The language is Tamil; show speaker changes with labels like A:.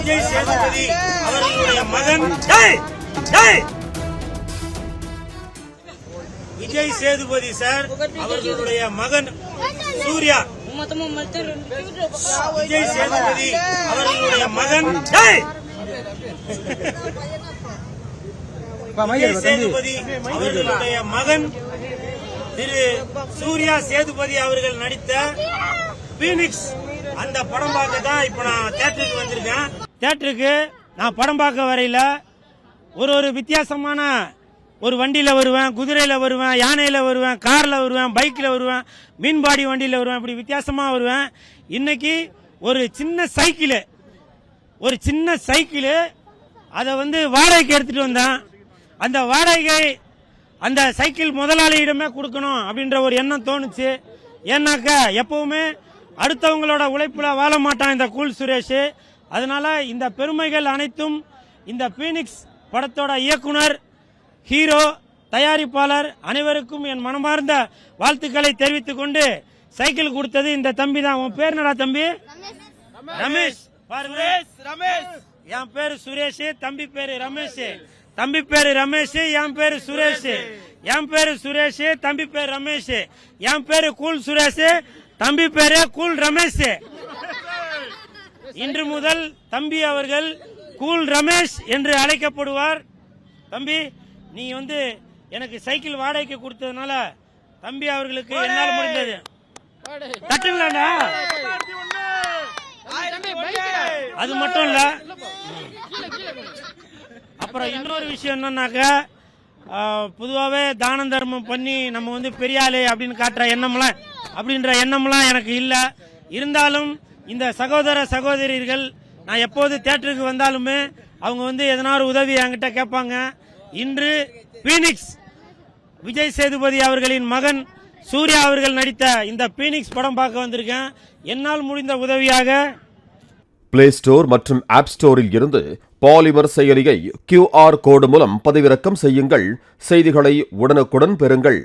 A: விஜய் சேதுபதி அவர்களுடைய மகன் விஜய் சேதுபதி சார் அவர்களுடைய மகன் சூர்யா. விஜய் சேதுபதி அவர்களுடைய மகன் விஜய் சேதுபதி அவர்களுடைய மகன் திரு சூர்யா சேதுபதி அவர்கள் நடித்த பீனிக்ஸ் அந்த படம் பார்க்க தான் இப்ப நான் தியேட்டருக்கு வந்திருக்கேன். தியேட்டருக்கு நான் படம் பார்க்க வரையில ஒரு வித்தியாசமான ஒரு வண்டியில வருவேன், குதிரையில வருவேன், யானையில வருவேன், கார்ல வருவேன், பைக்ல வருவேன், மீன்பாடி வண்டியில வருவேன், இப்படி வித்தியாசமா வருவேன். இன்னைக்கு ஒரு சின்ன சைக்கிள் அதை வாடகைக்கு எடுத்துட்டு வந்தேன். அந்த வாடகை அந்த சைக்கிள் முதலாளியிடமே கொடுக்கணும் அப்படின்ற ஒரு எண்ணம் தோணுச்சு. ஏன்னாக்க எப்பவுமே அடுத்தவங்களோட உழைப்புல வாழ மாட்டான் இந்த கூல் சுரேஷ். அதனால இந்த பெருமைகள் அனைத்தும் இந்த பீனிக்ஸ் படத்தோட இயக்குனர், ஹீரோ, தயாரிப்பாளர் அனைவருக்கும் என் மனமார்ந்த வாழ்த்துக்களை தெரிவித்துக் கொண்டு சைக்கிள் கொடுத்தது இந்த தம்பி தான். உன் பேர் என்னடா தம்பி? ரமேஷ். பாருங்க, என் பேரு சுரேஷ், தம்பி பேரு ரமேஷ். தம்பி பேரு ரமேஷ், என் பேரு சுரேஷ். என் பேரு சுரேஷ், தம்பி பேரு ரமேஷ். என் பேரு கூல் சுரேஷ், தம்பி பேரு கூல் ரமேஷ். இன்று முதல் தம்பி அவர்கள் கூல் ரமேஷ் என்று அழைக்கப்படுவார். தம்பி, நீ எனக்கு சைக்கிள் வாடகைக்கு கொடுத்ததுனால தம்பி அவர்களுக்கு என்னால் முடிந்தது. தட்டுங்களா? அது மட்டும் இல்ல, அப்புறம் இன்னொரு விஷயம் என்னன்னாக்க, பொதுவாகவே தான தர்மம் பண்ணி நம்ம பெரிய ஆளு அப்படின்னு காட்டுற எண்ணம்லாம் எனக்கு இல்லை. இருந்தாலும் இந்த சகோதர சகோதரிகள் நான் எப்போது தியேட்டருக்கு வந்தாலுமே அவங்க எதனால உதவி என்கிட்ட கேட்பாங்க. இன்று பீனிக்ஸ் விஜய் சேதுபதி அவர்களின் மகன் சூர்யா அவர்கள் நடித்த இந்த பீனிக்ஸ் படம் பார்க்க வந்திருக்கேன். என்னால் முடிந்த உதவியாக
B: பிளே ஸ்டோர் மற்றும் ஆப் ஸ்டோரில் இருந்து பாலிமர் செயலியை QR கோடு மூலம் பதிவிறக்கம் செய்யுங்கள். செய்திகளை உடனுக்குடன் பெறுங்கள்.